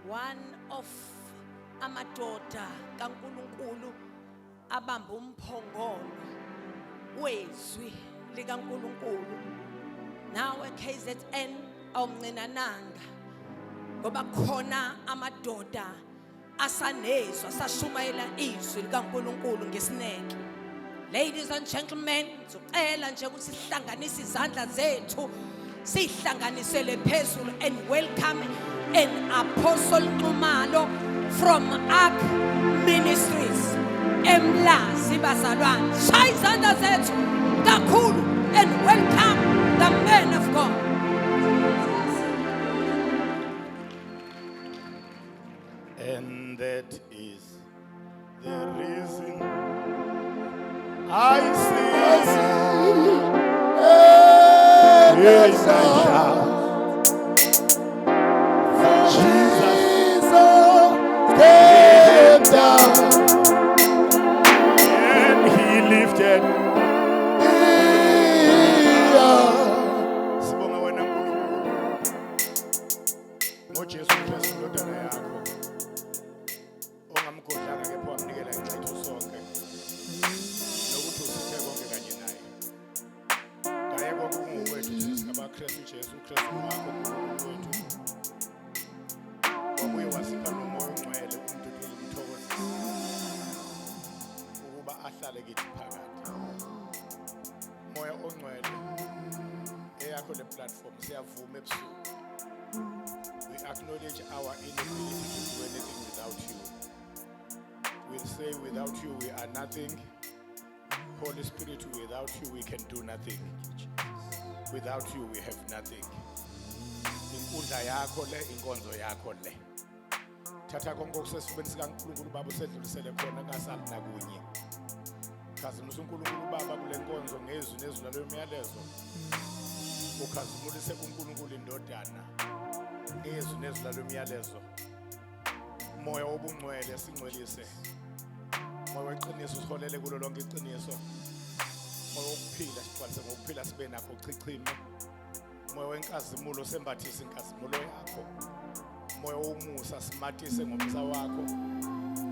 one of amadoda kaNkulunkulu abamba umphongolo wezwi likaNkulunkulu nawe KZN awumncinananga ngoba khona amadoda asanezwa sashumayela izwi likaNkulunkulu ngesineke. Ladies and gentlemen, sicela nje ukuthi sihlanganise izandla zethu sihlanganisele phezulu and welcome an Apostle Nxumalo from Ark Ministries. Emlazi bazalwane, shaya izandla zethu kakhulu and welcome the man of God. And that is the reason I sing. Yes, I shout. Jesus came down and he lifted. Sibonga wena Nkulunkulu. NgoJesu Kristu indodana yakho. Ongamgodlanga kepha wamnikela ingcitho sonke. Nokuthi usithe konke kanye naye. Ngaye konke kungowethu singabakristu Jesu Kristu wakho uNkulunkulu wethu. Wabuye wasipha nomoya ongcwele umuntu ukuthokozisa. Ukuba ahlale kithi phakathi. Moya ongcwele eyakho le platform siyavuma ebusuku. We acknowledge our inability to do anything without you. We say without you we are nothing. Holy Spirit, without you we can do nothing. Without you we have nothing. Inkundla yakho le, inkonzo yakho le. Thatha konke okusesifubeni sikaNkulunkulu Baba usedlulisele khona ngasali nakunye. Khazimulisa uNkulunkulu Baba kule nkonzo ngezwi nezwi lomyalezo. Ukhazimulise kuNkulunkulu indodana ngezwi nezwi lomyalezo. Moya obungcwele singcwelise. Moya weqiniso siholele kulo lonke iqiniso. Moya wokuphila sigcwalise ngokuphila sibe nakho chichime. Moya wenkazimulo sembathise inkazimulo yakho. Moya womusa simathise ngomsa wakho.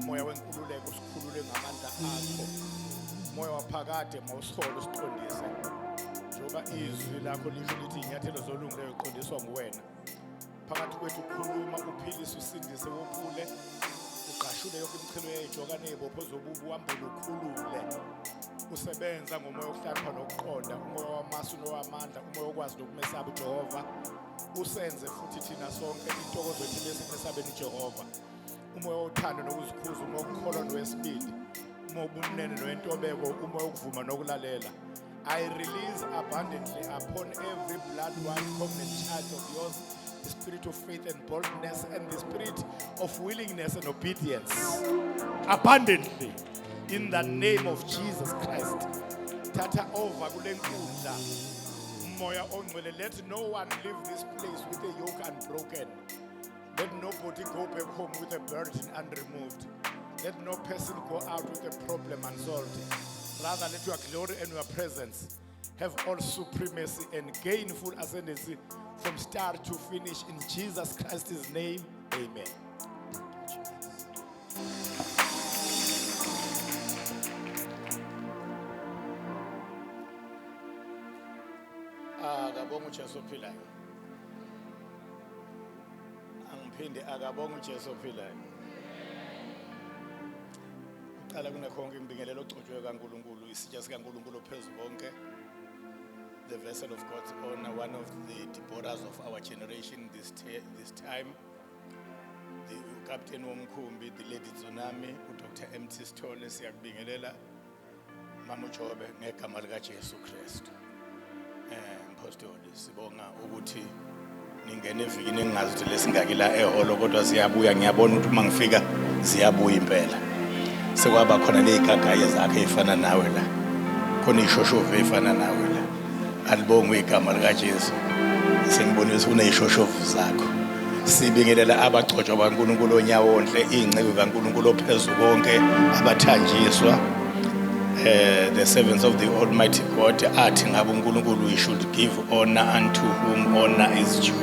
Moya wenkululeko sikhulule ngamandla akho. Moya waphakade mawusiholo siqondise. Njoba izwi lakho lisho lithi inyathelo zolungileyo ziqondiswa nguwena. Phakathi kwethu ukhuluma uphilise usindise wophule. Uqashule yonke imchilo yejoka nezibopho zobubu wambule ukhulule. Usebenza ngomoya okuhlakha nokuqonda, umoya wamasu nowamandla, umoya okwazi nokumesaba uJehova. Usenze futhi thina sonke intokozo yethu lesimesabeni uJehova. Umoya wothando nokuzikhuza, umoya wokukholwa nowesibindi, umoya obunene nowentobeko, umoya okuvuma nokulalela. I release abundantly upon every blood-washed covenant child of yours the spirit of faith and boldness and the spirit of willingness and obedience. Abundantly. In the name of Jesus Christ. Tata over kulenkundla. Moya ongcwele, let no one leave this place with a yoke unbroken. Let nobody go back home with a burden unremoved. Let no person go out with a problem unsolved. Rather, let your glory and your presence have all supremacy and gainful ascendancy from start to finish. In Jesus Christ's name, amen. Akabonga uJesu ophilayo. Angiphinde akabonga uJesu ophilayo. Uqala kunekhonke imbingelelo ogcotshwe kaNkulunkulu, isitsha sikaNkulunkulu ophezulu bonke. The vessel of God's honor, one of the Deborahs of our generation this time. The Captain Womkhumbi, the Lady Tsunami, Dr. M.T. Stole, siyakubingelela Mama Jobe ngegama lika Jesu Kristu. Mpostoli sibonga ukuthi ningene evikini engazi ukuthi lesingakila eholo kodwa siyabuya, ngiyabona ukuthi uma ngifika ziyabuya impela. Sekwaba khona nezigagaye zakhe efana nawe la. Khona ishoshovu efana nawe la. Alibonga igama lika Jesu. Sengibonisa kunezishoshovu zakho. Sibingelela abagcotshwa kaNkulunkulu onyawonhle, ingcebo kaNkulunkulu ophezulu konke, abathanjiswa. The servants of the Almighty God athi ngabe uNkulunkulu we should give honor unto whom honor is due.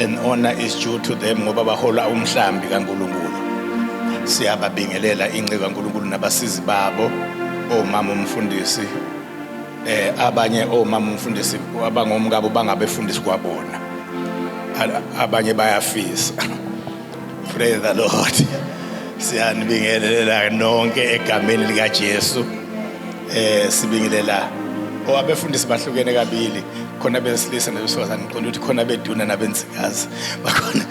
and honor is due to them ngoba bahola umhlambi kaNkulunkulu. Siyababingelela inceku kaNkulunkulu nabasizi babo, omama umfundisi, abanye omama umfundisi abangomkabo bangabefundisi kwabona. Abanye bayafisa. Praise the Lord. Siyanibingelela nonke egameni lika Jesu. Sibingelela abefundisi bahlukene kabili, khona besilisa nabesifazane, ngiqonda ukuthi khona beduna nabensikazi bakhona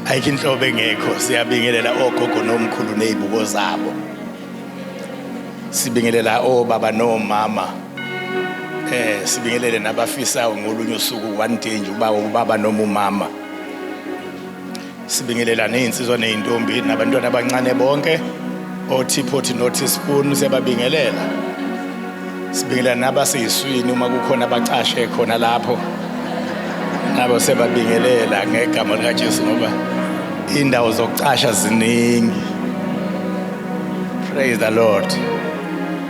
ayikho inhlobo engekho. Siyabingelela ogogo nomkhulu nezibuko zabo, sibingelela obaba nomama, sibingelele nabafisayo ngolunye usuku one day nje uba ubaba noma umama. Sibingelela nezinsizwa nezintombi nabantwana abancane bonke, oTipoti noTeaspoon siyababingelela. Sibingelela nabaseyiswini uma kukhona abacashe khona lapho, nabo sebabingelela ngegama lika Jesu ngoba indawo zokucasha ziningi. Praise the Lord.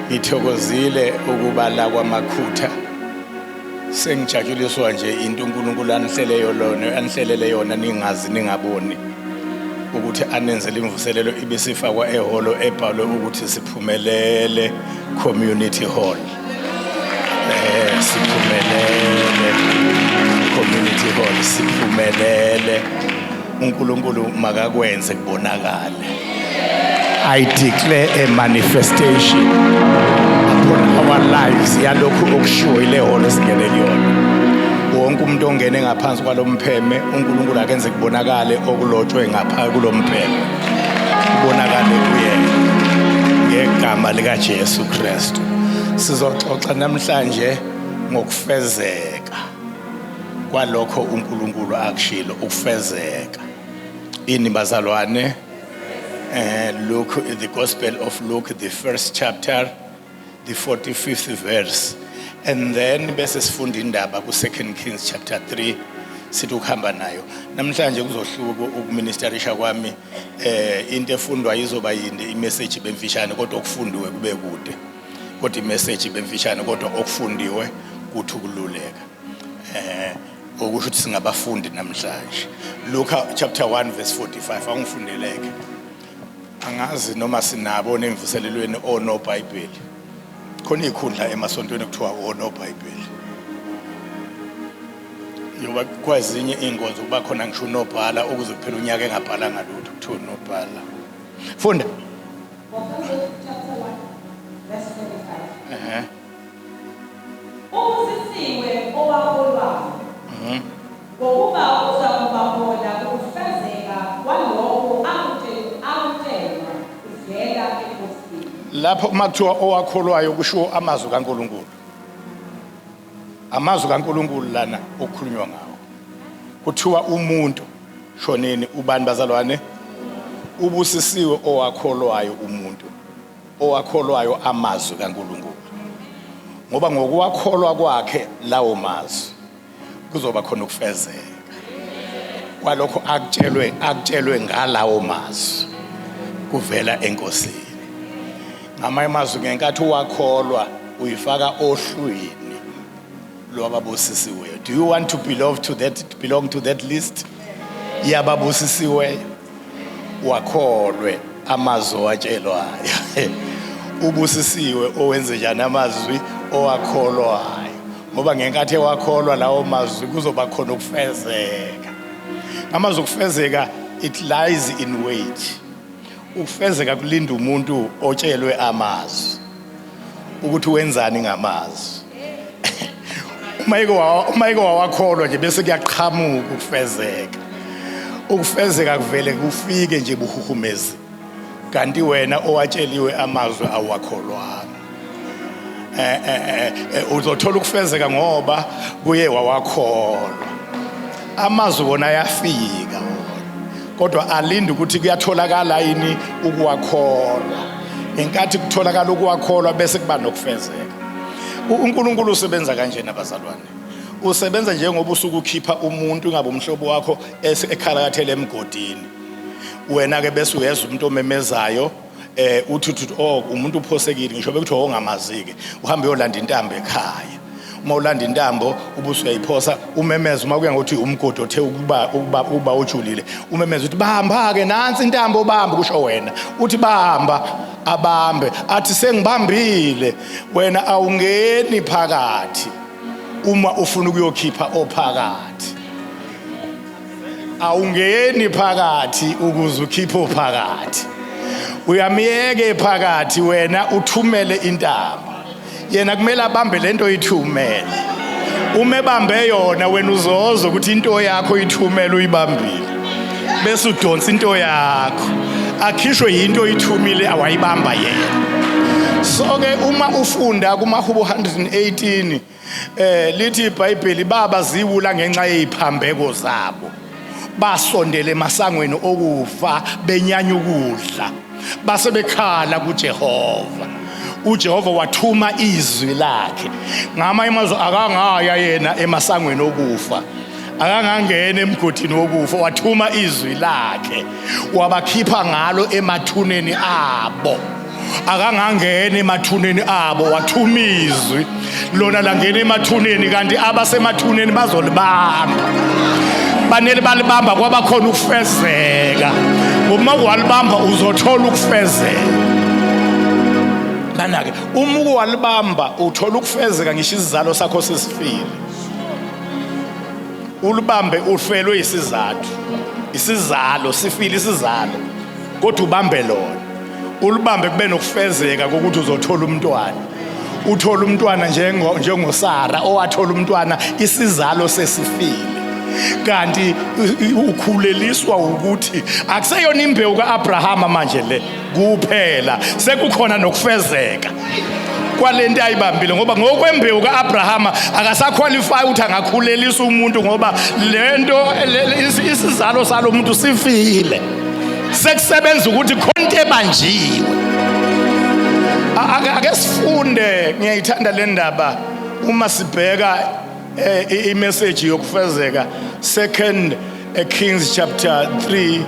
Ngithokozile ukuba la kwaMakhutha. Sengijatshuliswa nje into uNkulunkulu anihlelele yona ningazi ningaboni ukuthi anenzele imvuselelo ibisifakwa ehholo ebhalwe ukuthi Siphumelele Community Hall. Siphumelele Community Hall, siphumelele. uNkulunkulu makakwenze kubonakale. I declare a manifestation upon our lives yalokhu okushiwo ile holo singene kuyona. Wonke umuntu ongene ngaphansi kwalompheme uNkulunkulu akenze kubonakale okulotshwe ngapha kulompheme, kubonakale kuyena ngegama lika Jesu Kristu. Sizoxoxa namhlanje ngokufezeka kwalokho uNkulunkulu akushilo, ukufezeka. Ini bazalwane, Luke, the Gospel of Luke, the first chapter, the 45th verse, and then bese sifunda indaba ku 2 Kings chapter 3 sithi ukuhamba nayo. Namhlanje kuzohluka ukuministerisha kwami, into efundwa izoba yinde imessage bemfishane kodwa okufundiwe kube kude, kodwa imessage bemfishane kodwa okufundiwe kuthi ukululeka. Okusho ukuthi singabafundi namhlanje. Luke chapter 1 verse 45 angifundeleke. Angazi noma sinabo nemvuselelweni ono Bible. Khona ikhundla emasontweni kuthiwa ono Bible. Yoba kwazinye inkonzo kuba khona ngisho nobhala ukuze kuphela unyaka engabhala ngalutho kuthiwa nobhala. Funda. Chapter 1 verse 45. Ubusisiwe owakholwayo. Ngokuba uzakubahola ukufezeka kwalokho akutelwa ivela enkosini. Lapho makuthiwa owakholwayo kusho amazwi kaNkulunkulu. Amazwi kaNkulunkulu lana okukhulunywa ngawo. Kuthiwa umuntu shoneni ubani bazalwane? Ubusisiwe owakholwayo umuntu. Owakholwayo amazwi kaNkulunkulu. Ngoba ngokuwakholwa kwakhe lawo mazwi kuzoba khona ukufezeka kwalokho akutshelwe ngalawo mazwi kuvela enkosini. Ngamanye amazwi ngenkathi uwakholwa uyifaka ohlwini lwababusisiweyo. Do you want to belong to that list yababusisiweyo? Wakholwe amazwi watshelwayo. Ubusisiwe owenze njani amazwi owakholwayo, ngoba ngenkathi ewakholwa lawo mazwi kuzoba khona ukufezeka. Amazwi okufezeka, it lies in wait. Ukufezeka kulinda umuntu otshelwe amazwi ukuthi wenzani ngamazwi. Uma wawakholwa nje bese kuyaqhamuka ukufezeka. Ukufezeka kuvele kufike nje buhuhumezi, kanti wena owatsheliwe amazwi awakholwanga. Uzothola ukufezeka ngoba kuye wawakholwa. Amazwi wona ayafika kodwa alinda ukuthi kuyatholakala yini ukuwakholwa. Ngenkathi kutholakala ukuwakholwa bese kuba nokufezeka. uNkulunkulu usebenza kanje nabazalwane. Usebenza njengoba usuku ukhipha umuntu ngabe umhlobo wakho ekhalakathele emgodini. Wena ke bese uyeza umuntu omemezayo uthi umuntu uphosekile ngisho bekuthiwa ongamazike uhambe uyolanda intambo ekhaya. uma ulanda intambo ubuso uyayiphosa umemeza uma kuya ngokuthi umgodi othe ukuba ojulile umemeza uthi bahamba ke nansi intambo bamba kusho wena uthi bahamba abambe athi sengibambile wena awungeni phakathi uma ufuna ukuyokhipha ophakathi awungeni phakathi ukuze ukhiphe ophakathi uyamiyeke phakathi wena uthumele intamba yena kumele abambe lento oyithumele uma ebambe yona wena uzozo ukuthi into yakho ithumele uyibambile bese udonsa into yakho akhishwe into oyithumile awayibamba yena so ke uma ufunda kumahubo 118 lithi iBhayibheli baba ziwula ngenxa yeziphambeko zabo basondele emasangweni okufa benyanya ukudla base bekhala kuJehova uJehova wathuma izwi lakhe ngama imazwi akangaya yena emasangweni okufa akangangena emgodini wokufa wathuma izwi lakhe wabakhipha ngalo emathuneni abo akangangena emathuneni abo wathuma izwi lona langena emathuneni kanti abasemathuneni bazolibamba banele balibamba kwabakhona ukufezeka uma walibamba uzothola ukufezeka manake uma walibamba uthola ukufezeka ngisho isizalo sakho sesifile ulibambe ufelwe isizalo sifile isizalo kodwa ubambe lona ulibambe kube nokufezeka kokuthi uzothola umntwana uthola umntwana njengoSara owathola umntwana isizalo sesifile kanti ukhuleliswa ukuthi akuseyona imbewu kaAbrahama manje le kuphela sekukhona nokufezeka kwalento ayibambile ngoba ngokwembewu kaAbrahama akasaqualify ukuthi angakhulelisa umuntu ngoba lento isizalo salo umuntu sifile sekusebenza ukuthi konke banjiwe ake sifunde ngiyayithanda le ndaba uma sibheka imessage yokufezeka 2 Kings chapter 3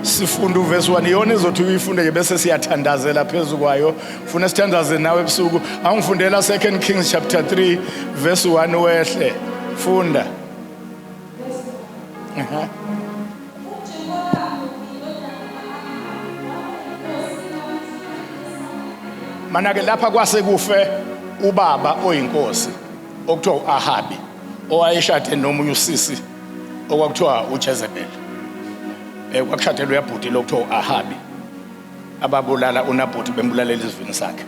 sifunda uverse 1 yona izothi uyifunde nje bese siyathandazela phezulu kwayo ufuna sithandaze nawe ebusuku angifundela 2 Kings chapter 3 verse 1 wehle funda manake lapha kwase kufe ubaba oyinkosi okuthiwa uAhabi owayeshade nomunye usisi okwakuthiwa uJezebel kwakushadelwe uyabhuti lokuthiwa uAhabi ababulala uNabhothi bembulalela isivini sakhe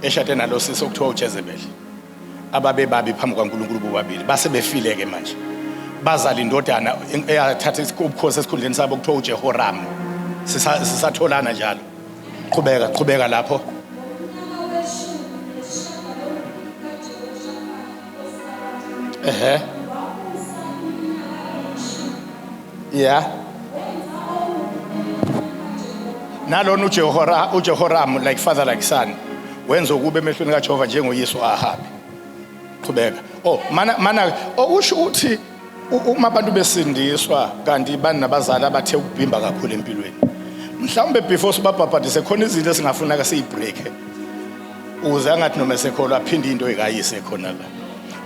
eshade nalo sisi okuthiwa uJezebel ababe babi phambi kaNkulunkulu bobabili base befileke manje bazala indodana eyathatha isikhosi esikhundleni sabo okuthiwa uJehoram sisatholana njalo qhubeka lapho yeah nalona uJehoram like father like son wenza ukube emehlweni kaJehova njengoyise uAhabi qhubeka mana okusho ukuthi uma abantu besindiswa kanti banabazali abathe ukubhimba kakhulu empilweni mhlawumbe before sibabhabhadise khona izinto esingafuna ka siyibreak uze angathi noma sekholwa aphinde into ekayise khona la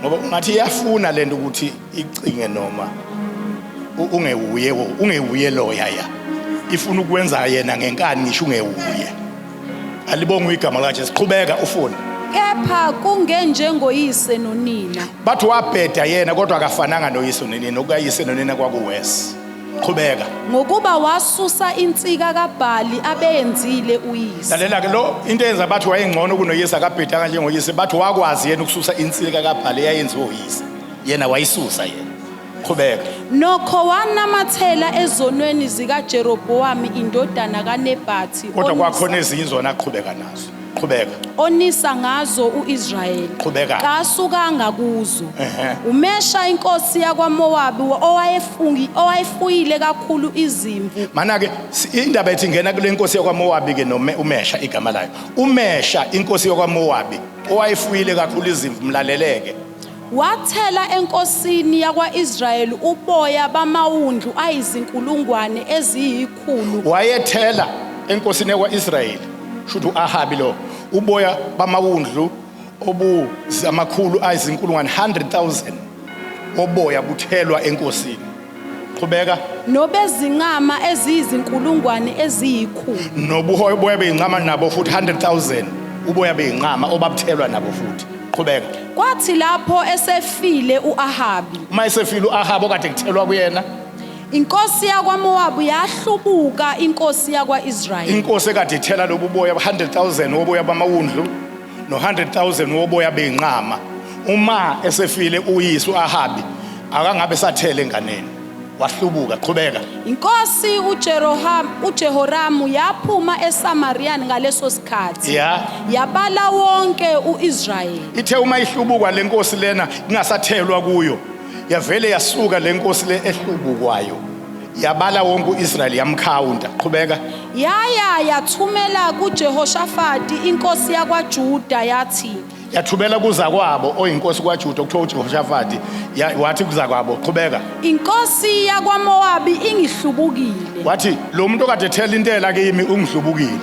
ngoba ungathi iyafuna lento ukuthi icinge noma ungewuye lo yaya ifuna ukwenza yena ngenkani ngisho ungewuye alibonga igama lakhe siqhubeka ufuna kepha kungenjengoyise nonina bathi wabheda yena kodwa akafananga noyise nonina okuyise nonina kwakuwes qhubeka ngokuba wasusa insika kaBhali abeyenzile uyise lalela ke lo into eyenza bathi wayengcono kunoyise akabhedanga njengoyise bathi wakwazi yena ukususa insika kaBhali eyayenziwe uyise yena wayisusa yena qhubeka nokho wanamathela ezonweni zikaJerobhoamu indodana kaNebhathi kodwa kwakhona ezinye izona aqhubeka nazo qhubeka onisa ngazo uIsrayeli qhubeka kasukanga kuzo uMesha inkosi yakwaMowabi owayefuyile kakhulu izimvu mana ke indaba ethi ngena kule nkosi yakwaMowabi ke uMesha igama layo uMesha inkosi yakwaMowabi owayefuyile kakhulu izimvu mlaleleke wathela enkosini yakwaIsrayeli uboya bamawundlu ayizinkulungwane eziyikhulu wayethela enkosini yakwaIsrayeli shuthi uAhabi lo uboya bamawundlu obuzamakhulu ayizinkulungwane 100,000 oboya buthelwa enkosini. Qhubeka. nobezinqama eziyizinkulungwane eziyikhulu Nobuhoya beyinqama nabo futhi 100,000 uboya beyinqama obabuthelwa nabo futhi. Qhubeka. kwathi lapho esefile uAhabi Mayisefile uAhab okade kuthelwa kuyena, inkosi yakwaMowabi yahlubuka inkosi yakwaIsrayeli inkosi ekade ithela lobu boya 100,000 woboya bamawundlu no 100,000 woboya beyinqama. Uma esefile uyise uAhabi akangabe sathele enganeni, wahlubuka. Qhubeka. inkosi uJehoramu yaphuma eSamariyani ngaleso sikhathi Yeah. yabala wonke uIsrayeli Ithe uma ihlubukwa lenkosi lena ingasathelwa kuyo, yavele yasuka lenkosi le ehlubukwayo yabala wonke uIsrael yamkhawunta. Qhubeka. yathumela kuJehoshafati inkosi yakwaJuda yathi Yathubela kuza kwabo oyinkosi kwaJuda kuthiwa uJehoshafati wathi kuza kwabo. Qhubeka. inkosi yakwaMowabi ingihlubukile Wathi lo muntu okade ethela intela kimi ungihlubukile.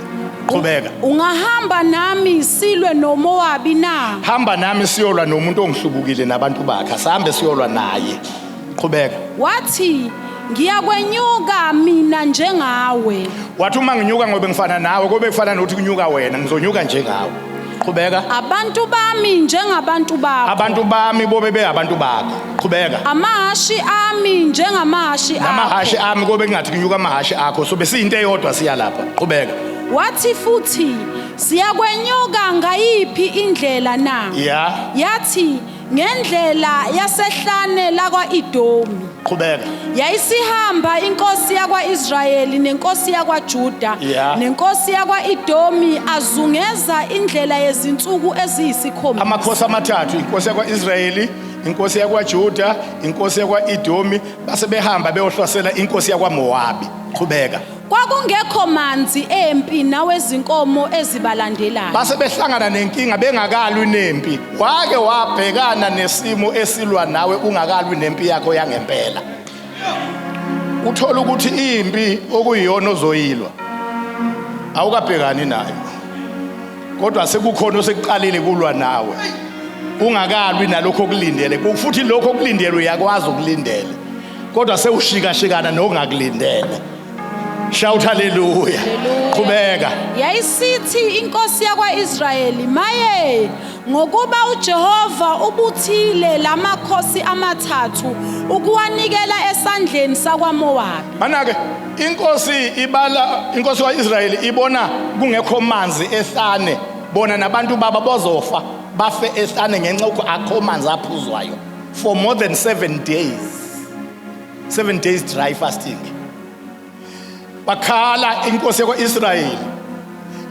Qhubeka. ungahamba nami silwe noMowabi na Hamba nami siyolwa nomuntu ongihlubukile nabantu bakhe, asihambe siyolwa naye. Qhubeka. wathi ngiyakwenyuka mina njengawe Wathi uma nginyuka ngobe ngifana nawe, kobe kufana nokuthi kunyuka wena, ngizonyuka njengawe. Qhubeka. abantu bami njengabantu bakho Abantu bami bobe beyabantu bakho. Qhubeka. amahashi ami njengamahashi Namahashi akho ami kobe kungathi kunyuka amahashi akho, so besiyinto eyodwa siya lapha. Qhubeka. wathi futhi siyakwenyuka ngayiphi indlela na Yeah. yathi ngendlela yasehlane lakwa-Edomi Qhubeka. yayisihamba inkosi yakwa-Israyeli nenkosi yakwaJuda Yeah. nenkosi yakwa-Edomi azungeza indlela yezinsuku eziyisikhombisa Amakhosi amathathu, inkosi yakwa-Israyeli, inkosi yakwaJuda, inkosi yakwa-Edomi, base behamba beyohlasela inkosi yakwaMowabi. Qhubeka. kwakungekho manzi empi nawezinkomo ezibalandelayo Base behlangana nenkinga bengakalwi nempi. Wake wabhekana nesimo esilwa nawe ungakalwi nempi yakho yangempela. Uthola ukuthi impi okuyiyona ozoyilwa awukabhekani nayo. Kodwa sekukhona osekuqalile kulwa nawe. Ungakalwi nalokho okulindele. Futhi lokho okulindele uyakwazi ukulindela. Kodwa sewushikashikana nokungakulindele. Shout hallelujah. Qhubeka. yayisithi inkosi yakwa-Israyeli maye ngokuba uJehova ubuthile lamakhosi amathathu ukuwanikela esandleni sakwaMowabi Manake inkosi kaIsrayeli ibona kungekho manzi ehlane, bona nabantu baba bozofa bafe ehlane ngenxa ukuthi akho manzi aphuzwayo for more than 7 days. 7 days dry fasting. Bakhala inkosi yakwaIsrayeli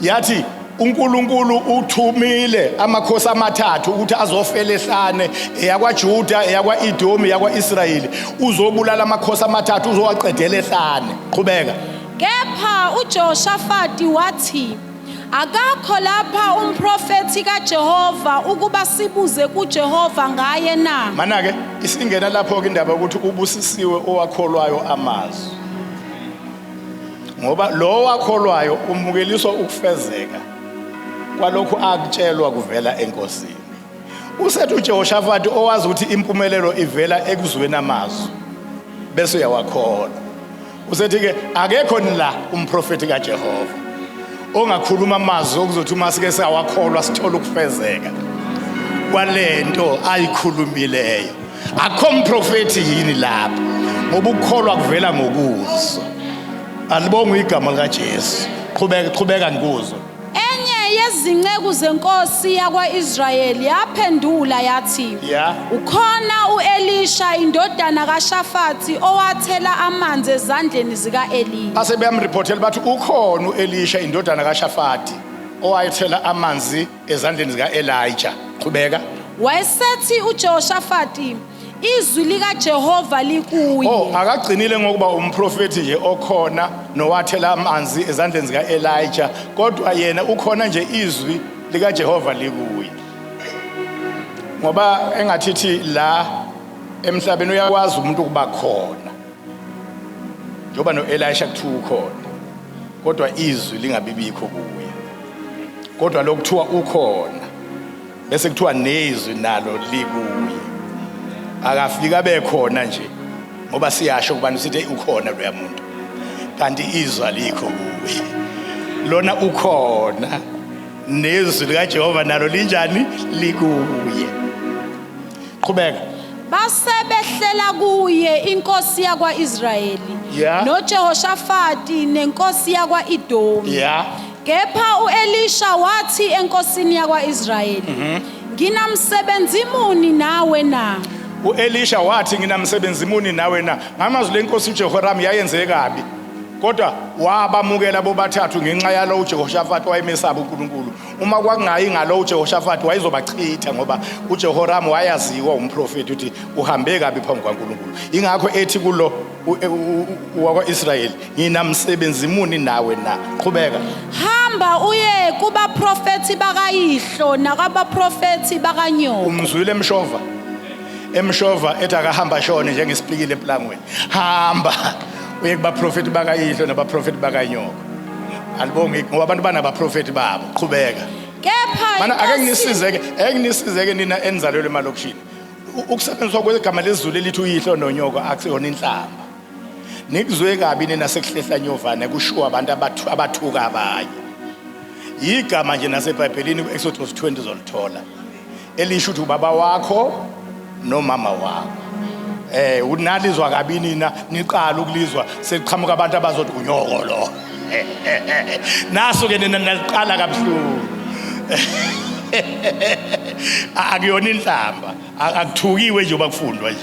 yathi uNkulunkulu uthumile amakhosi amathathu ukuthi azofela ehlane, eyakwaJuda, eyakwa-Edomi, yakwaIsrayeli, uzobulala amakhosi amathathu uzowaqedela ehlane. Qhubeka. kepha uJehoshafati wathi akakho lapha umprofeti kaJehova ukuba sibuze kuJehova ngaye na Manake isingena lapho ke indaba ukuthi ubusisiwe owakholwayo amazwi. Ngoba lo wakholwayo umukeliswa ukufezeka kwalokhu akutshelwa kuvela enkosini. Usethi uJehoshafati owazi ukuthi impumelelo ivela ekuzweni amazwi bese uyawakholwa. Usethi ke akekho la umprofeti kaJehova ongakhuluma amazwi okuzothi uma sike sawakholwa sithola ukufezeka kwalento ayikhulumileyo. Akho umprofeti yini lapha ngoba ukukholwa kuvela ngokuzwa. Alibonga igama likaJesu. Qhubeka ngikuzwe. enye yezinceku zenkosi yakwa-Israyeli yaphendula yathi Yeah. ukhona uElisha indodana kaShafati owathela amanzi ezandleni zika-Eliya Base beyamreportela bathi ukhona uElisha indodana kaShafati owayethela amanzi ezandleni zikaElijah. Qhubeka. wayesethi uJehoshafati izwi likaJehova likuye Akagcinile ngokuba umprofeti nje okhona nowathela amanzi ezandleni zikaElijah, kodwa yena ukhona nje izwi likaJehova likuye. Ngoba engathithi la emhlabeni uyakwazi umuntu ukuba khona. Njoba noElisha kuthiwa ukhona. Kodwa izwi lingabibikho kuye. Kodwa lokuthiwa ukhona bese kuthiwa nezwi nalo likuye. Akafika bekhona nje ngoba siyasho kubantu sithi ukhona loya muntu kanti izwi alikho kuye. Lona ukhona nezwi likaJehova nalo linjani likuye. Qhubeka. Basebehlela kuye inkosi yakwa-Israyeli Yeah. noJehoshafati nenkosi yakwa-Edomi. Yeah. Kepha u-Elisha wathi enkosini yakwa-Israyeli, nginamsebenzi muni nawe na? uElisha wathi nginamsebenzi muni nawe na. Ngamazwi lenkosi uJehoram yayenze kabi. Kodwa wabamukela bobathathu ngenxa yalo uJehoshafati wayemesaba uNkulunkulu. Uma kwakungayi ngalo uJehoshafati wayezobachitha ngoba uJehoram wayaziwa umprofeti ukuthi uhambe kabi phambi kwaNkulunkulu. Ingakho ethi kulo wakwa-Israyeli nginamsebenzi muni nawe na. Qhubeka. Hamba uye kubaprofethi bakayihlo nakabaprofethi bakanyoko. Umzwile emshova ethi akahamba shone njengesipikile emplangweni. Hamba uye kubaprofeti bakayihlo nabaprofeti bakanyoko. Alibonge ngoba abantu banabaprofeti babo. Qhubeka. Kepha Mana ake nginisizeke nina enzalelwe emalokishini. Ukusebenziswa kwegama lezulu elithi uyihlo nonyoko akusiyona inhlamba. Nikuzwe kabi nina sekuhlehla nyovane kushiwo abantu abathuka abanye. Igama nje naseBhayibhelini kuExodus 20 zolithola. Elisho ukuthi ubaba wakho nomama wakho. Unalizwa kabi nina niqala ukulizwa seliqhamuka abantu abazothi unyoko lo. Naso ke nina naliqala kabuhlungu. Akuyona inhlamba, akuthukiwe nje bakufundwa nje.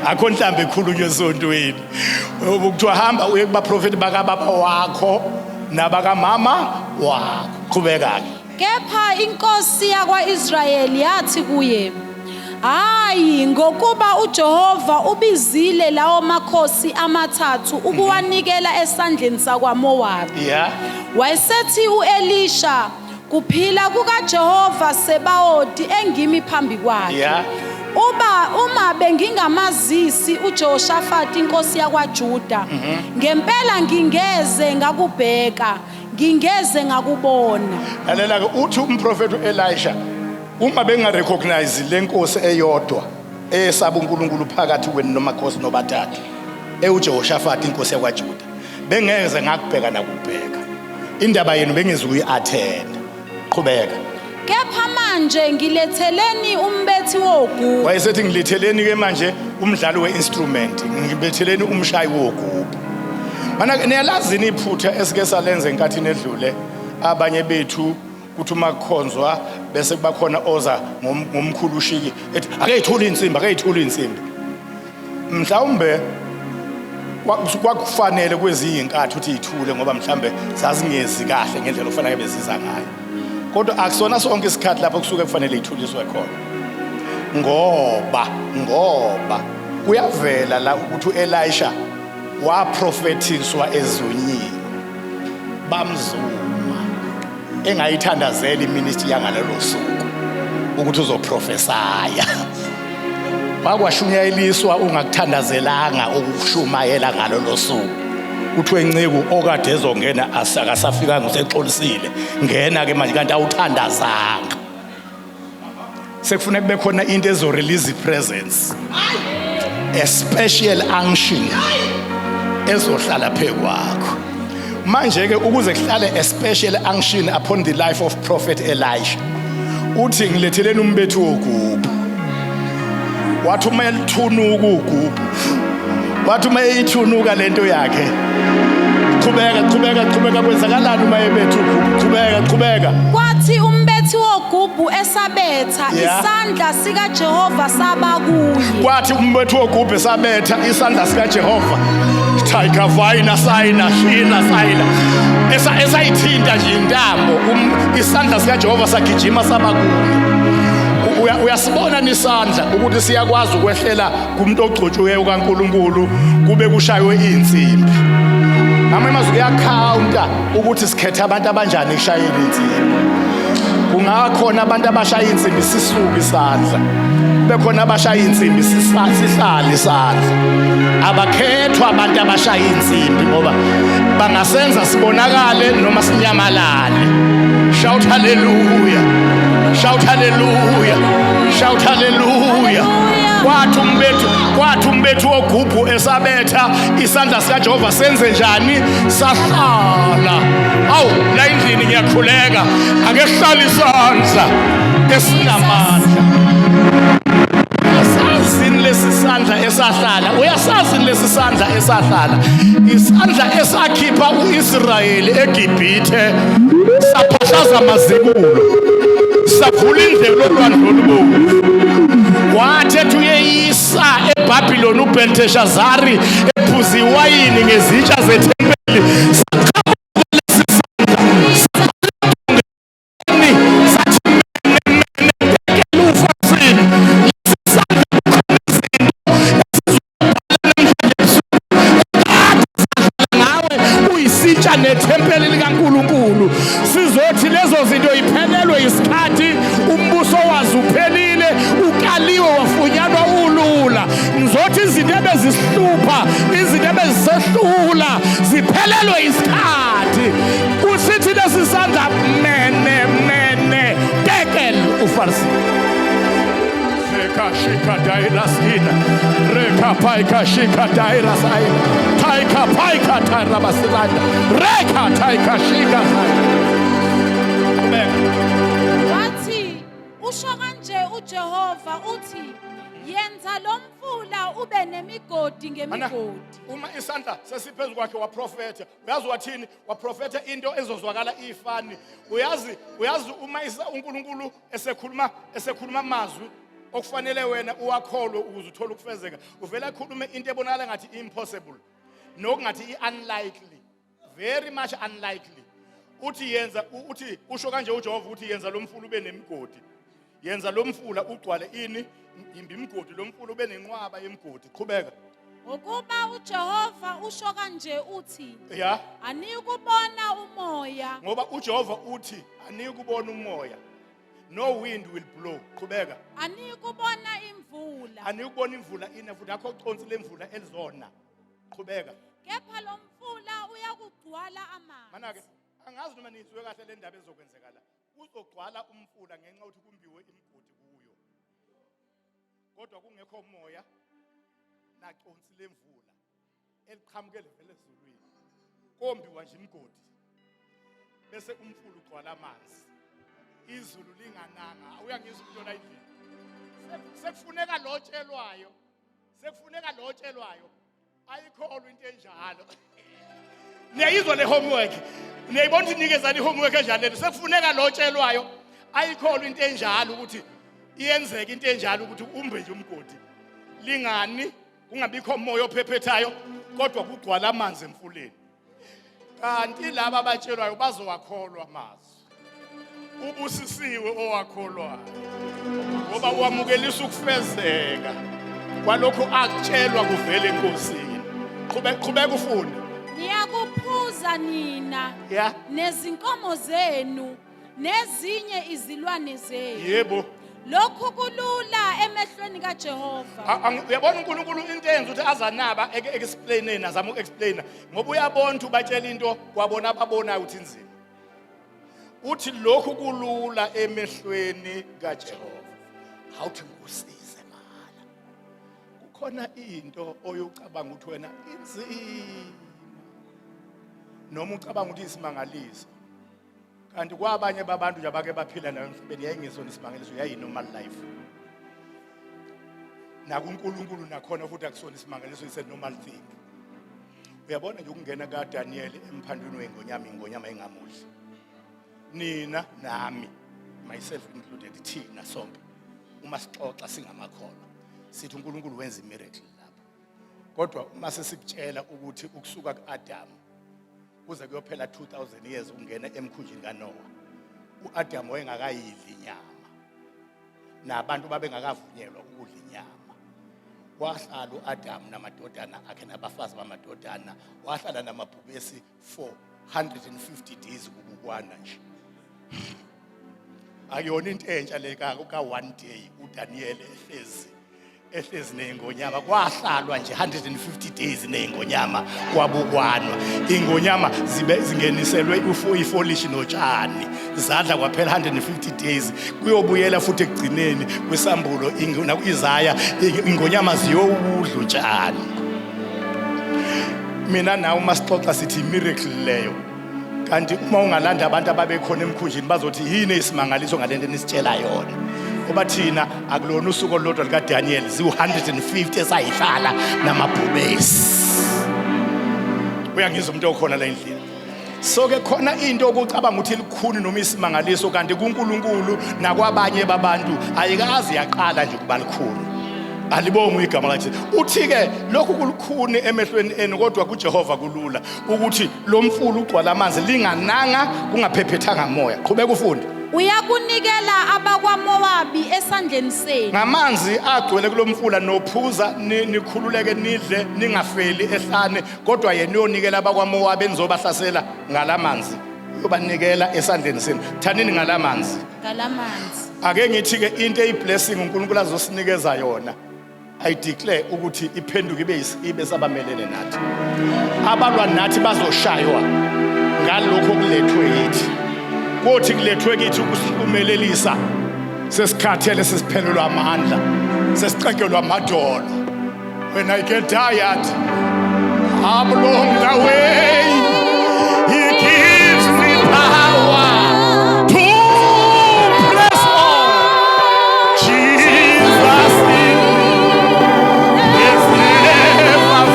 Akho inhlamba ekhulunywe esontweni. Ukuthiwa hamba uye kubaprofeti bakababa wakho nabakamama wakho. Qhubeka ke. Kepha inkosi yakwa-Israyeli yathi kuye, hayi ngokuba uJehova ubizile lawo makhosi amathathu ukuwanikela esandleni sakwaMowabi. Yeah. Wayesethi u-Elisha, kuphila kukaJehova Sebaodi engimi phambi kwakhe. Yeah. Uma bengingamazisi uJehoshafati inkosi yakwaJuda, ngempela ngingeze ngakubheka, ngingeze ngakubona. Lalela ke uthi umprofeti uElisha uma bengarecognize lenkosi eyodwa esaba uNkulunkulu phakathi kwenu nomakhosi nobathathu uJehoshafati inkosi yakwaJuda bengeze ngakubheka nakubheka indaba yenu bengeze uyi-attend. Qhubeka. Kepha manje ngiletheleni umbethi wogubu. Wayesethi ngiletheleni ke manje umdlalo weinstrument, ngibetheleni umshayi wogubu. Mana niyalazini iphutha esike salenze enkathini edlule abanye bethu kuthi uma kukhonzwa bese kubakhona oza ngomkhulu ushiki ethi akayithula insimbi. Mhlawumbe kwakufanele kwezinye inkathi uthi ithule ngoba mhlambe zazingezi kahle ngendlela ofanele beziza ngayo. Kodwa akusona sonke isikhathi lapho kusuke kufanele ithuliswe khona. Ngoba kuyavela la ukuthi uElisha waprofethiswa ezunyini bamzuma engayithandazela iministry yangalelo suku ukuthi uzoprofesaya. Wakwashunyayiswa ungakuthandazelanga ukushumayela ngalelo suku. Kuthiwe nciko okade ezongena asakasafika ngosexolisile ngena ke manje kanti awuthandazanga. Sekufuneka kube khona into ezo release presence, a special unction ezohlala phezu kwakho. Manje ke ukuze kuhlale a special unction upon the life of prophet Elisha, uthi ngiletheleni umbethi wogubu. Wathi uma elithunuka ugubu, wathi uma eyithunuka lento yakhe, qhubeka kwenzakalani uma ebetha ugubu. Qhubeka. Kwathi umbethi wogubu esabetha, isandla sikaJehova saba kuye. Kwathi umbethi wogubu esabetha, isandla sikaJehova Tiger Vina sayina esayithinta nje intambo isandla sikaJehova sagijima saba kuye. Uyasibona nisandla ukuthi siyakwazi ukwehlela kumuntu ogcotshiweyo kaNkulunkulu kube kushaywe insimbi. Nami manje uyakhawunta ukuthi sikhetha abantu abanjani eshayeni insimbi. Kungakhona abantu abashaya insimbi sisuka isandla. Bekhona abashaya insimbi sihlala isandla. Abakhethwa abantu abashaya insimbi ngoba bangasenza sibonakale noma sinyamalale. Shout hallelujah. Shout hallelujah. Shout hallelujah. Kwathi umbethu ogubhu esabetha isandla sikaJehova senze njani sahlala. Awu la endlini ngiyakhuleka ake sihlale isandla esinamandla. Uyasazini lesi sandla esahlala. Uyasazini lesi sandla esahlala. Isandla esakhipha uIsrayeli eGibhithe saphahlaza amazibulo. Savula indlela olwandle olubomvu. Wathi uyeyisa eBhabhiloni uBelteshazari ephuza iwayini ngezitsha zethempeli. Nethempeli likaNkulunkulu sizothi lezo zinto iphelelwe isikhathi umbuso wazi uphelile ukaliwe wafunyanwa ulula ngizothi izinto ebezisihlupha izinto ebezisehlula ziphelelwe isikhathi usithi lesisandla mene tekel ufarsi Shika daira sina reka paika shika daira saina taika paika tarabasiranda reka taika shika wathi usho kanje uJehova uthi yenza lo mfula ube nemigodi ngemigodi. Uma isandla sesiphezulu kwakhe waprofetha uyazi wathini waprofetha into ezozwakala ifani uyazi uma uNkulunkulu esekhuluma amazwi okufanele wena uwakholwe ukuze uthole ukufezeka uvela ekhulume into ebonakala ngathi impossible nokungathi unlikely very much unlikely uthi usho kanje uJehova uthi yenza lo mfula ube nemigodi yenza lo mfula ugcwale ini imigodi lo mfula ube nenqwaba yemigodi qhubeka ukuba uJehova usho kanje uthi yeah anikubona umoya ngoba uJehova uthi anikubona umoya no wind will blow qhubeka anikubona imvula anikubona imvula ina futhi akho consi lemvula elizona qhubeka kepha lo mfula uyakugcwala amanzi mana ke angazi noma nizwe kahle le ndaba ezokwenzeka la uzogcwala umfula ngenxa ukuthi kumbiwe imigodi kuyo kodwa kungekho umoya naconsi lemvula eliqhamukele vele ezulwini kombiwa nje imigodi bese umfula ugcwala amanzi izulu lingananga uyangizwa into la endlini sekufuneka lotshelwayo ayikholwa into enjalo niyayizwa le homework niyayibona ukuthi nikezana ihomework enjalo sekufuneka lotshelwayo ayikholwa into enjalo ukuthi iyenzeka into enjalo ukuthi umbe nje umgodi lingani kungabikho umoya ophephethayo kodwa kugcwala amanzi emfuleni kanti laba abatshelwayo bazowakholwa amazwi ubusisiwe owakholwayo ngoba uwamukelisa ukufezeka kwalokho akutshelwa kuvela enkosini qhubeka ufunda niyakuphuza nina nezinkomo zenu nezinye izilwane zenu yebo lokhu kulula emehlweni kaJehova. Uyabona uNkulunkulu into enza ukuthi azanaba explain azama ukuexplain ngoba uyabona ukuthi ubatshela into kwabona ababonayo ukuthi inzima. Uthi lokhu kulula emehlweni kaJehova. Awuthi ngikusize mala. Kukhona into oyucabanga ukuthi wena inzima. Noma ucabanga ukuthi isimangaliso. Kanti kwabanye babantu nje abake baphila nayo emhlabeni yayingesona isimangaliso yayi normal life. NakuNkulunkulu nakhona futhi akusona isimangaliso is a normal thing. Uyabona nje ukungena kaDaniel emphandweni weingonyama engamuhle. Nina nami myself included thina sonke uma sixoxa singamakholwa sithi uNkulunkulu wenza imiracle lapha. Kodwa uma sesibutshela ukuthi ukusuka kuAdam kuze kuyophela 2000 years ungena emkhunjini kaNoah uAdam wayengakayidli inyama nabantu babengakavunyelwa ukudla inyama. Wahlala uAdam namadodana akhe nabafazi bamadodana wahlala namabhubesi for 150 days ukukwana nje. Akuyona into entsha le ka one day uDaniel ehlezi neingonyama kwahlalwa nje 150 days neingonyama kwabukwanwa ingonyama zingeniselwe ifolish notshani zadla kwaphela 150 days kuyobuyela futhi ekugcineni kwisambulo Isaya ingonyama ziyowudla utshani. Mina nawe masixoxa sithi miracle leyo, kanti uma ungalanda abantu ababekhona emkhunjini bazothi yini isimangaliso ngalento enisitshela yona. Ngoba thina akulona usuku olulodwa lika Daniel zi150 esayihlala namabhubesi. Uyangizwa umuntu okhona la endlini. So ke khona into okucabanga ukuthi likhuni noma isimangaliso kanti kuNkulunkulu nakwabanye babantu ayikazi yaqala nje kuba likhuni. Alibonga igama lakhe. Uthi ke lokhu kulukhuni emehlweni enu kodwa kuJehova kulula ukuthi lo mfulu ugcwala amanzi lingananga kungaphephetanga moya. Qhubeka ufunde. Uyakunikela abakwaMowabi esandleni senu. Ngamanzi agcwele kulomfula nophuza nikhululeke nidle ningafeli ehlane kodwa yena uyonikela abakwaMowabi enizobahlasela ngalamanzi. Uyobanikela esandleni senu. Thanini ngalamanzi. Ngalamanzi. Ake ngithi ke into eyiblessing uNkulunkulu azosinikeza yona. I declare ukuthi iphenduke ibe sabamelene nathi. Abalwa nathi bazoshaywa ngalokho kulethwe yithi. Kothi kulethwe kithi ukusimelelisa sesikhathele sesiphelelwa amandla sesiqekelwa amadolo. When I get tired, I'm along the way. He gives me power to press on. Jesus is never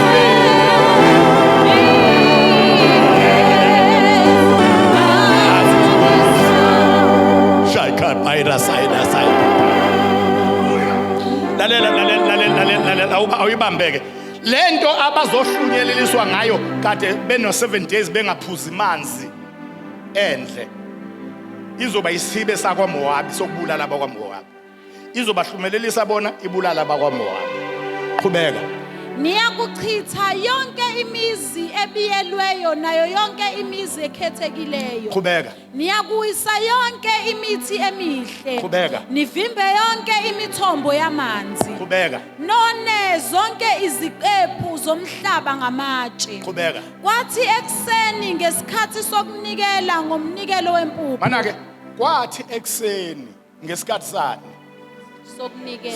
lalela awuyibambeke lento abazohlunyeleliswa ngayo kade beno 7 days bengaphuzi manzi endle izoba isibe sakwaMowabi sokubulala abakwaMowabi izobahlumelelisa bona ibulala abakwaMowabi. Qhubeka. Niyakuchitha yonke imizi ebiyelweyo nayo yonke imizi ekhethekileyo. Qhubeka. Niyakuyisa yonke imithi emihle. Qhubeka. Nivimbe yonke imithombo yamanzi. Qhubeka. None zonke iziqephu zomhlaba ngamatshe. Qhubeka. Kwathi ekseni ngesikhathi sokunikela ngomnikelo wempuphu. Mana ke kwathi ekseni ngesikhathi sani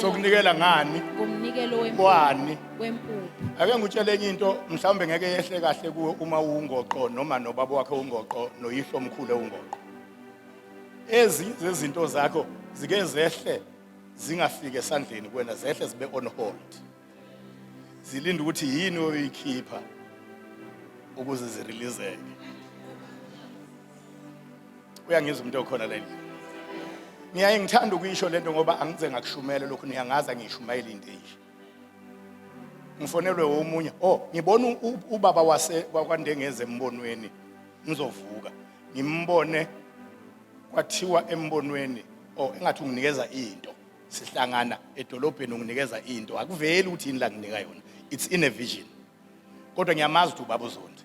sokunikela ngani ngomnikelo wempuphu. Ake ngutshele enye into mhlawumbe ngeke yehle kahle kuwe uma ungoqo noma nobaba wakhe ungoqo noyihlo omkhulu ungoqo. Zezinto zakho zike zehle zingafike esandleni kuwena zehle zibe on hold. Zilinda ukuthi yini oyikhipha ukuze zireleaseke. Uyangizwa umuntu okhona la endlini. Ngiyaye ngithanda ukuyisho lento ngoba angize ngakushumela lokho niyangaza ngishumayela into enje. Ngifonelwe omunye, ngibona ubaba kwaNdengeze embonweni ngizovuka. Ngimbone kwathiwa embonweni, engathi unginikeza into. Sihlangana edolobheni unginikeza into. Akuveli ukuthi yini la nginika yona. It's in a vision. Kodwa ngiyamazi ukuthi ubaba uZonke.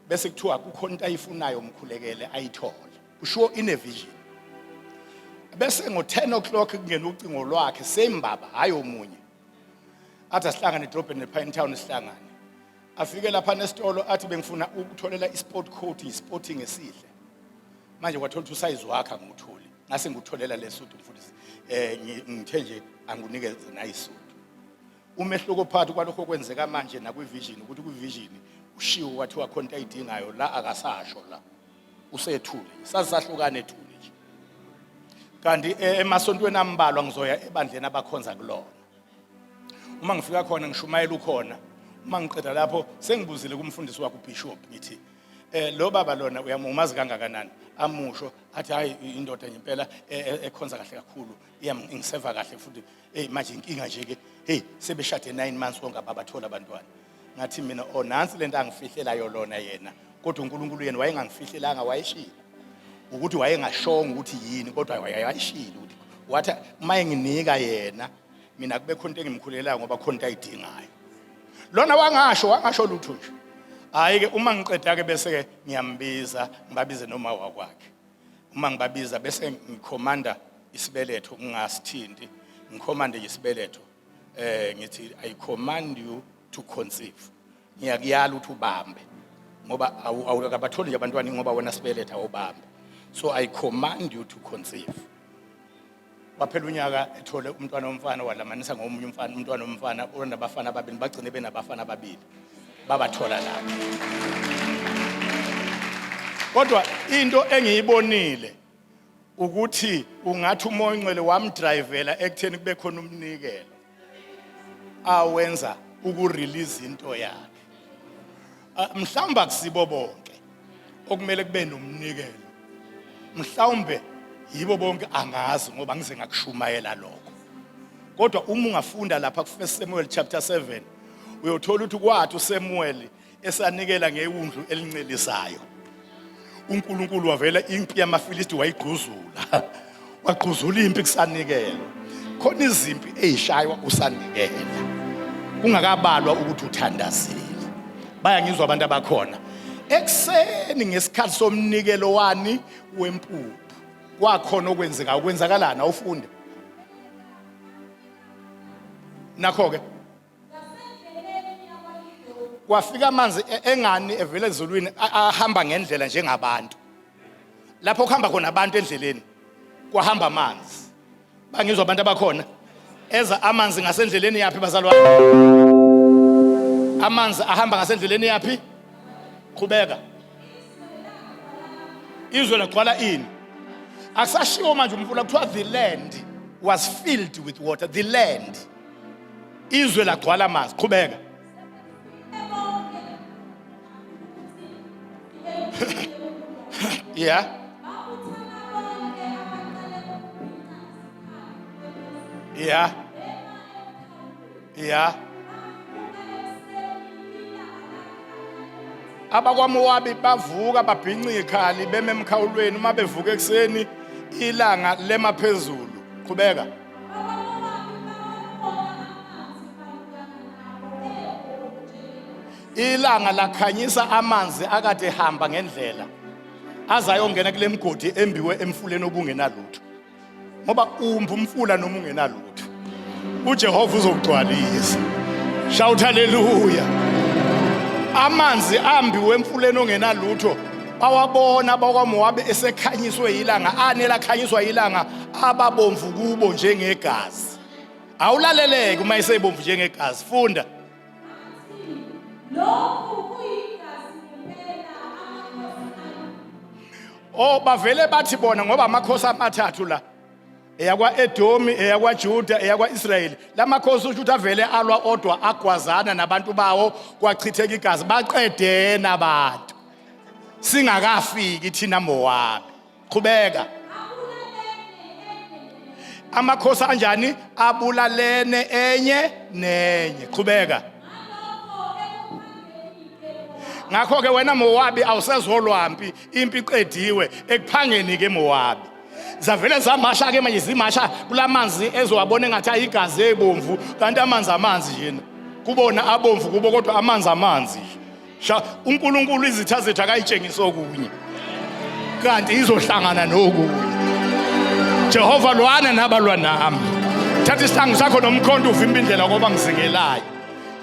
Bese kuthiwa kukhona into ayifunayo umkhulekele ayithola. Usho in a vision. Bese ngo10 o'clock kungena ucingo lwakhe same baba hayi omunye athi asihlangane edrobheni ePine Town sihlangane afike lapha nesitolo athi bengifuna ukutholela isport coat isporting esihle manje kwathola ukuthi usize wakhe ngikuthole ngase ngikutholela lesudu mfundisi ngithe nje angunikeze na isudu umehluko phakathi kwalokho kwenzeka manje na kwivision ukuthi kwivision ushiwo wathi wakhona into ayidingayo la akasasho la usethule sasahlukane ethule nje. Kanti emasontweni ambalwa ngizoya ebandleni abakhonza kulona. Uma ngifika khona ngishumayela ukhona. Uma ngiqeda lapho sengibuzile kumfundisi wakhe uBishop ngithi lo baba lona uyamumazi kangakanani amusho athi hayi indoda nje impela ekhonza kahle kakhulu ngiseva kahle futhi manje inkinga nje ke sebeshade 9 months konke ababathola abantwana. Ngathi mina nansi lento angifihlelayo lona yena kodwa uNkulunkulu yena wayengangifihlelanga wayeshila. Ukuthi wayengashonga ukuthi yini kodwa wayayishila ukuthi wathi maye nginika yena mina kube khona into engimkhulelayo ngoba khona into ayidingayo. Lona wangasho lutho nje. Hayi ke uma ngiqeda ke bese ke ngiyambiza ngibabize noma wakwakhe. Uma ngibabiza bese ngikhomanda isibeletho ngingasithindi ngikhomande isibeletho ngithi I command you to conceive. Ngiyakuyala ukuthi ubambe ngoba awukabatholi nje abantwana ngoba wena sibeletha awubambe. So I command you to conceive. Waphela unyaka ethole umntwana womfana walamanisa ngomunye umfana umntwana womfana onabafana ababili bagcine benabafana ababili babathola lapho. Kodwa into engiyibonile ukuthi ungathi umoya ongcwele wamdrivela ekutheni kube khona umnikelo awenza ukurelease into yakhe. Mhlawumbe akusibo bonke okumele kube nomnikelo. Mhlawumbe yibo bonke angazi ngoba ngize ngakushumayela lokho. Kodwa uma ungafunda lapha ku 1 Samuel chapter 7 uyothola ukuthi kwathi uSamuel esanikela ngewundlu elincelisayo. uNkulunkulu wavela impi yamaFilisti wayigquzula. Wagquzula impi kusanikela. Khona izimpi ezishaywa usanikela. Kungakabalwa ukuthi uthandazile. Bayangizwa abantu abakhona. Ekseni ngesikhathi somnikelo wani wempuphu. Kwakhona okwenzeka ukwenzakalana ufunde. Nakho ke kwafika amanzi engani evela ezulwini ahamba ngendlela njengabantu. Lapho kuhamba khona abantu endleleni kwahamba amanzi. Bangizwa abantu abakhona. Eza amanzi ngasendleleni yapi bazalwa? Amanzi ahamba ngasendleleni yapi? Qhubeka. Izwe lagcwala ini? Akusashiwo manje umfula kuthiwa the land was filled with water. The land. Izwe lagcwala amanzi. Qhubeka. Yeah. Yeah. Yeah. AbakwaMowabi bavuka babhinqa ikhali beme emkhawulweni uma bevuka ekseni ilanga lema phezulu. Qhubeka. Ilanga lakhanyisa amanzi akade ehamba ngendlela azayongena kule mgodi embiwe emfuleni obungenalutho. Ngoba umfula noma ungenalutho uJehova uzogcwalisa. Shout hallelujah. Amanzi ambiwe emfuleni ongenalutho bawabona bakwaMowabi esekhanyiswe ilanga anela khanyiswa ilanga ababomvu kubo njengegazi. Awulaleleke uma isebomvu njengegazi. Funda. Oh bavele bathi bona ngoba amakhosi amathathu la eyakwa Edomi eyakwa Juda eyakwa Israel lamakhosi ukuthi avele alwa odwa agwazana nabantu bawo kwachitheka igazi baqedena abantu singakafiki thina Mowabi. Qhubeka. Amakhosi anjani abulalene enye nenye. Qhubeka. Ngakho ke wena Mowabi awusezolwampi impi iqediwe ekuphangeni ke Mowabi. Zavele zamasha ke manje zimasha kulamanzi ezowabona engathi ayigazi ebomvu kanti amanzi yena. Kubona abomvu kubo kodwa amanzi. uNkulunkulu izitha zethu akayitshengisa okunye. Kanti izohlangana nokunye. Jehova lwana nabalwa nami. Thatha isihlangu sakho nomkhonto uvimba indlela ngoba ngizingelayo.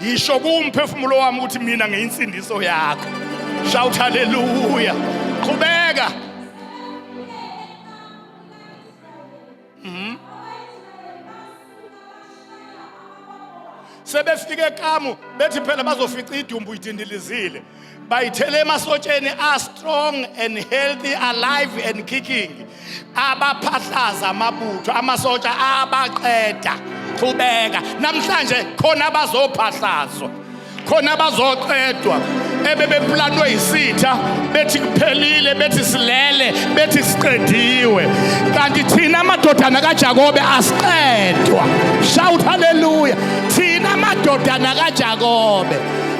Yisho kumphefumulo wami ukuthi mina ngiyinsindiso yakho. Shout hallelujah. Qhubeka. Sebefike eKamu bethi phela bazofica idumbu idindilizile. Bayithele emasotsheni are strong and healthy, alive and kicking. Abaphahlaza amabutho amasotsha abaqeda. Qhubeka. Namhlanje khona bazophahlazwa. Khona bazoqedwa. Ebebeplanwe isitha bethi kuphelile bethi silele bethi siqediwe. Kanti thina amadodana kaJakobe asiqedwa. Shout hallelujah. Thina amadodana kaJakobe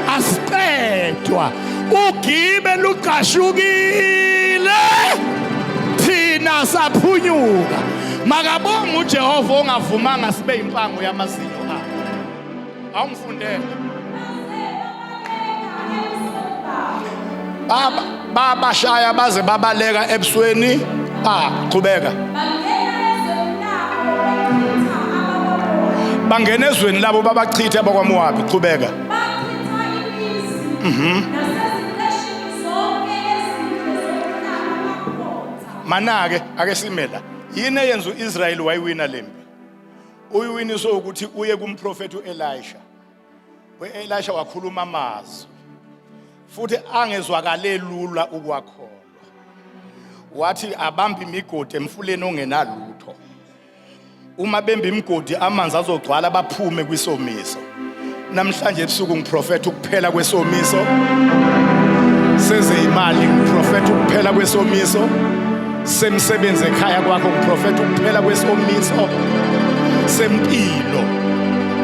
asiqedwa. Ugibe luqashukile. Thina saphunyuka. Makabonga uJehova ongavumanga sibe impango yamazinyo akhe. Awungifundele. Baba shaya baze babaleka ebusweni. Qhubeka. Bangena ezweni labo babachitha bakwaMowabi. Qhubeka. Mana-ke ake simela yini eyenza uIsrael wayiwina lempi. Uyiwiniswa ukuthi uye kumprofeti uElisha. uElisha wakhuluma amazwi futhi angezwakale lula ukwakholwa. Wathi abamba imigodi emfuleni ongenalutho. Uma bemba imigodi amanzi azogcwala baphume kwisomiso. Namhlanje ebusuku ngiprofeti ukuphela kwesomiso. Seze imali ngiprofeti ukuphela kwesomiso. Semsebenze ekhaya kwakho ngiprofeti ukuphela kwesomiso. Sempilo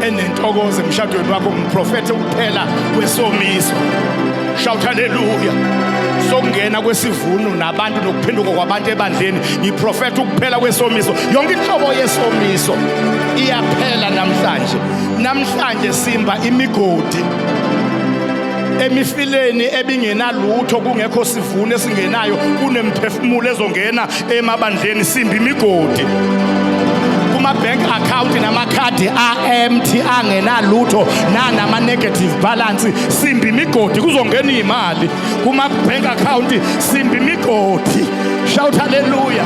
enentokozo emshadweni wakho ngiprofeti ukuphela kwesomiso. Shout hallelujah. Sokungena kwesivuno nabantu nokuphenduka kwabantu ebandleni ngiprofeti ukuphela kwesomiso. Yonke inhlobo yesomiso iyaphela namhlanje. Namhlanje simba imigodi emifileni ebingenalutho kungekho sivuno esingenayo kunemphefumulo ezongena emabandleni simba imigodi. Kuma bank account namakhadi empty angenalutho nama negative balance simba imigodi kuzongena imali kuma bank account simba imigodi. Shout hallelujah.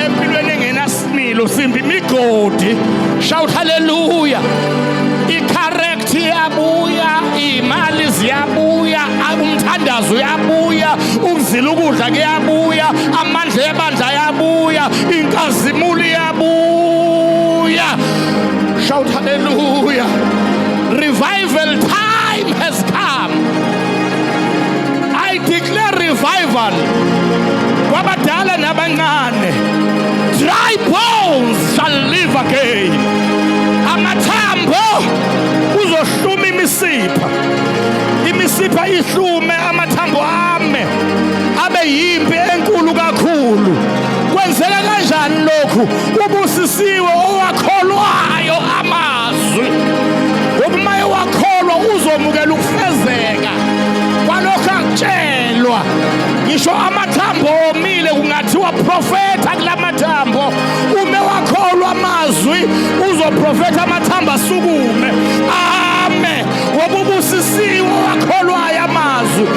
Empilweni engenasimilo simba imigodi. Shout hallelujah. I-correct yabuya, imali ziyabuya, umthandazo uyabuya, ukuzila ukudla kuyabuya, amandla ebandla ayabuya, inkazimulo iyabuya. Shout hallelujah. Revival time has come. I declare revival. Kwabadala nabancane. Dry bones shall live again. Amathambo uzohluma imisipha ihlume amathambo ame abe yimpi enkulu kakhulu. Kwenzeka kanjani lokhu? Ubusisiwe owakholwayo amazwi. Uma ewakholwa uzomukela ukufezeka kwalokho akutshelwa. Ngisho amathambo omile kungathiwa profeta kulamathambo. Uma wakholwa amazwi uzoprofeta amathambo asukume. Amen. Wobubusisiwe owakholwayo amazwi.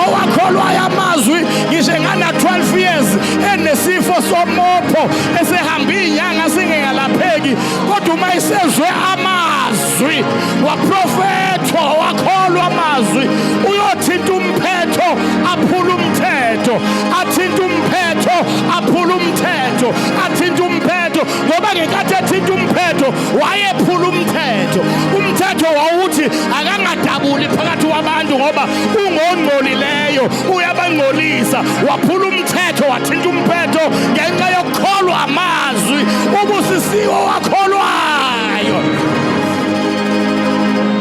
Owakholwayo amazwi ngisho ngana 12 years enesifo somopho esehambe inyanga singekalapheki kodwa uma isezwe amazwi waprofetho wakholwa amazwi uyothinta umphetho aphula umthetho athinta umphetho aphula umthetho athinta umphetho ngoba ngenkathi athinta umphetho wayephula umthetho. Umthetho wawuthi akangadabuli phakathi kwabantu ngoba ungongcolileyo uyabangcolisa. Waphula umthetho wathinta umphetho ngenxa yokukholwa amazwi. Ubusisiwe wakholwayo.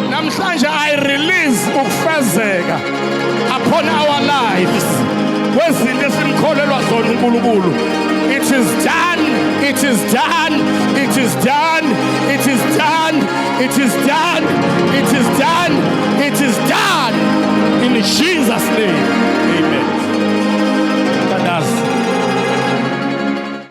Namhlanje I release ukufezeka upon our lives. Kwezinto esimkholelwa zona uNkulunkulu. It is done. It is done. It is done. It is done. It is done. It is done. It is done. In Jesus' name.